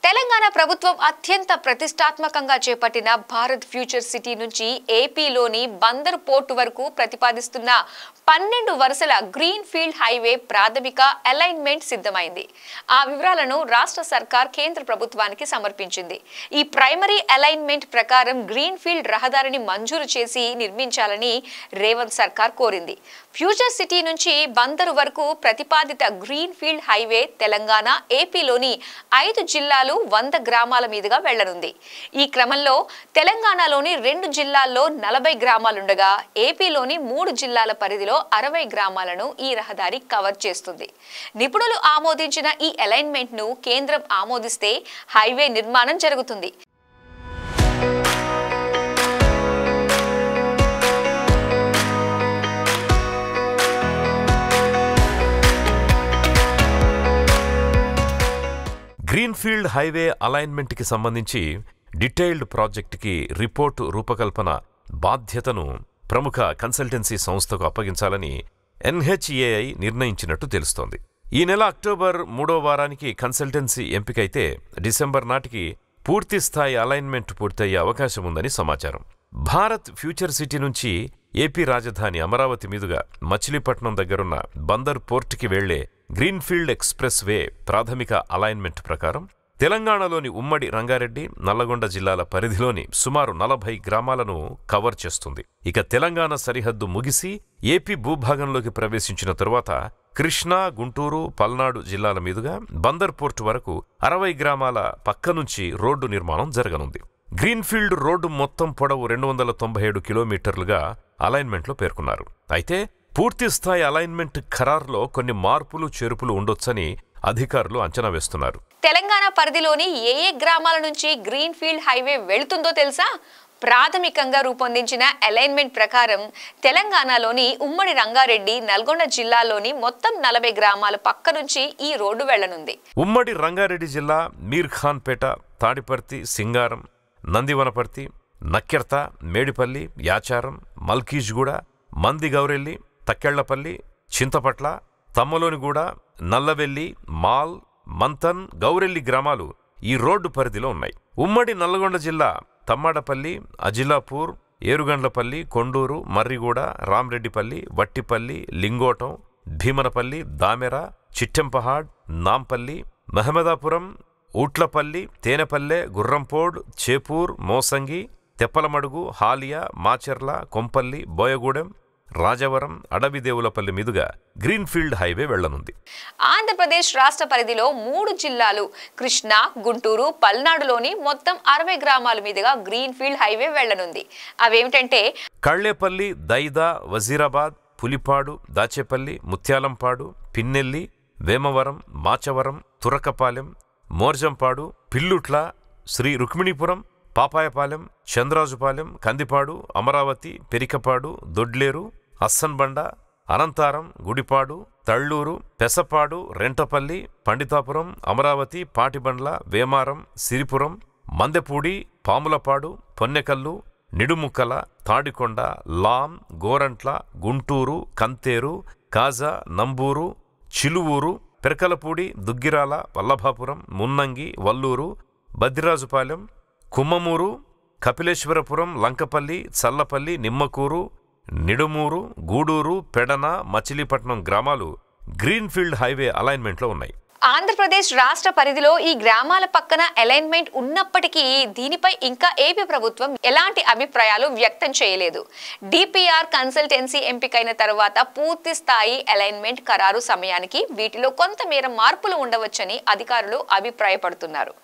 తెలంగాణ ప్రభుత్వం అత్యంత ప్రతిష్టాత్మకంగా చేపట్టిన భారత్ ఫ్యూచర్ సిటీ నుంచి ఏపీలోని బందర్ పోర్ట్ వరకు ప్రతిపాదిస్తున్న 12 వరుసల గ్రీన్ ఫీల్డ్ హైవే ప్రాథమిక అలైన్మెంట్ సిద్ధమైంది. ఆ వివరాలను రాష్ట్ర సర్కార్ కేంద్ర ప్రభుత్వానికి సమర్పించింది. ఈ ప్రైమరీ అలైన్మెంట్ ప్రకారం గ్రీన్ ఫీల్డ్ రహదారిని మంజూరు చేసి నిర్మించాలని రేవంత్ సర్కార్ కోరింది. ఫ్యూచర్ సిటీ నుంచి బందరు వరకు ప్రతిపాదిత గ్రీన్ ఫీల్డ్ హైవే తెలంగాణ, ఏపీలోని 5 జిల్లాలు 100 గ్రామాల మీదుగా వెళ్లనుంది. ఈ క్రమంలో తెలంగాణలోని 2 జిల్లాల్లో 40 గ్రామాలుండగా ఏపీలోని 3 జిల్లాల పరిధిలో 60 గ్రామాలను ఈ రహదారి కవర్ చేస్తుంది. నిపుణులు ఆమోదించిన ఈ అలైన్మెంట్ ను కేంద్రం ఆమోదిస్తే హైవే నిర్మాణం జరుగుతుంది. గ్రీన్ఫీల్డ్ హైవే అలైన్మెంట్కి సంబంధించి డీటెయిల్డ్ ప్రాజెక్టుకి రిపోర్టు రూపకల్పన బాధ్యతను ప్రముఖ కన్సల్టెన్సీ సంస్థకు అప్పగించాలని ఎన్హెచ్ఏఐ నిర్ణయించినట్టు తెలుస్తోంది. ఈ నెల అక్టోబర్ 3వ వారానికి కన్సల్టెన్సీ ఎంపికైతే డిసెంబర్ నాటికి పూర్తిస్థాయి అలైన్మెంట్ పూర్తయ్యే అవకాశం ఉందని సమాచారం. భారత్ ఫ్యూచర్ సిటీ నుంచి ఏపీ రాజధాని అమరావతి మీదుగా మచిలీపట్నం దగ్గరున్న బందర్ పోర్టుకి వెళ్లే గ్రీన్ఫీల్డ్ ఎక్స్ప్రెస్ వే ప్రాథమిక అలైన్మెంట్ ప్రకారం తెలంగాణలోని ఉమ్మడి రంగారెడ్డి, నల్లగొండ జిల్లాల పరిధిలోని సుమారు 40 గ్రామాలను కవర్ చేస్తుంది. ఇక తెలంగాణ సరిహద్దు ముగిసి ఏపీ భూభాగంలోకి ప్రవేశించిన తరువాత కృష్ణా, గుంటూరు, పల్నాడు జిల్లాల మీదుగా బందర్ పోర్టు వరకు 60 గ్రామాల పక్క నుంచి రోడ్డు నిర్మాణం జరగనుంది. గ్రీన్ఫీల్డ్ రోడ్డు మొత్తం పొడవు 297 కిలోమీటర్లుగా అలైన్మెంట్లో పేర్కొన్నారు. అయితే పూర్తిస్థాయి అలైన్మెంట్ ఖరారులో కొన్ని మార్పులు చేర్పులు ఉండొచ్చని అధికారులు అంచనా వేస్తున్నారు. తెలంగాణ పరిధిలోని ఏ గ్రామాల నుంచి గ్రీన్ ఫీల్డ్ హైవే వెళుతుందో తెలుసా? ప్రాథమికంగా రూపొందించిన అలైన్మెంట్ ప్రకారం తెలంగాణలోని ఉమ్మడి రంగారెడ్డి, నల్గొండ జిల్లాలోని మొత్తం 40 గ్రామాల పక్క నుంచి ఈ రోడ్డు వెళ్లనుంది. ఉమ్మడి రంగారెడ్డి జిల్లా మీర్ఖాన్పేట, తాడిపర్తి, సింగారం, నందివనపర్తి, నక్కెర్త, మేడిపల్లి, యాచారం, మల్కీజ్గూడ, మందిగౌరెల్లి, తక్కెళ్లపల్లి, చింతపట్ల, తమ్మలోనిగూడ, నల్లవెల్లి, మాల్, మంతన్, గౌరెల్లి గ్రామాలు ఈ రోడ్డు పరిధిలో ఉన్నాయి. ఉమ్మడి నల్లగొండ జిల్లా తమ్మాడపల్లి, అజిలాపూర్, ఏరుగండ్లపల్లి, కొండూరు, మర్రిగూడ, రామ్రెడ్డిపల్లి, వట్టిపల్లి, లింగోటం, భీమనపల్లి, దామెర, చిట్టెంపహాడ్, నాంపల్లి, మహమ్మదాపురం, ఊట్లపల్లి, తేనెపల్లె, గుర్రంపోడ్, చేపూర్, మోసంగి, తెప్పలమడుగు, హాలియా, మాచెర్ల, కొంపల్లి, బోయగూడెం, రాజవరం, అడవిదేవులపల్లి మీదుగా గ్రీన్ఫీల్డ్ హైవే వెళ్లనుంది. ఆంధ్రప్రదేశ్ రాష్ట్ర పరిధిలో 3 జిల్లాలు కృష్ణా, గుంటూరు, పల్నాడులోని మొత్తం 60 గ్రామాల మీదుగా గ్రీన్ఫీల్డ్ హైవే వెళ్లనుంది. అవేమిటంటే కళ్లేపల్లి, దైదా, వజీరాబాద్, పులిపాడు, దాచేపల్లి, ముత్యాలంపాడు, పిన్నెల్లి, వేమవరం, మాచవరం, తురకపాలెం, మోర్జంపాడు, పిల్లుట్ల, శ్రీ రుక్మిణీపురం, పాపాయపాలెం, చంద్రాజుపాలెం, కందిపాడు, అమరావతి, పెరికపాడు, దొడ్లేరు, అస్సన్బండ, అనంతారం, గుడిపాడు, తళ్ళూరు, పెసపాడు, రెంటపల్లి, పండితాపురం, అమరావతి, పాటిబండ్ల, వేమారం, సిరిపురం, మందెపూడి, పాములపాడు, పొన్నెకల్లు, నిడుముక్కల, తాడికొండ, లాం, గోరంట్ల, గుంటూరు, కంతేరు, కాజా, నంబూరు, చిలువూరు, పెరకలపూడి, దుగ్గిరాల, వల్లభాపురం, మున్నంగి, వల్లూరు, బద్దిరాజుపాలెం, కుమ్మమూరు, కపిలేశ్వరపురం, లంకపల్లి, చల్లపల్లి, నిమ్మకూరు, నిడుమూరు, గూడూరు, పెడన, మచిలీపట్నం గ్రామాలు గ్రీన్ఫీల్డ్ హైవే అలైన్మెంట్లో ఉన్నాయి. ఆంధ్రప్రదేశ్ రాష్ట్ర పరిధిలో ఈ గ్రామాల పక్కన అలైన్మెంట్ ఉన్నప్పటికీ దీనిపై ఇంకా ఏపీ ప్రభుత్వం ఎలాంటి అభిప్రాయాలు వ్యక్తం చేయలేదు. డిపిఆర్ కన్సల్టెన్సీ ఎంపికైన తర్వాత పూర్తి స్థాయి అలైన్మెంట్ ఖరారు సమయానికి వీటిలో కొంతమేర మార్పులు ఉండవచ్చని అధికారులు అభిప్రాయపడుతున్నారు.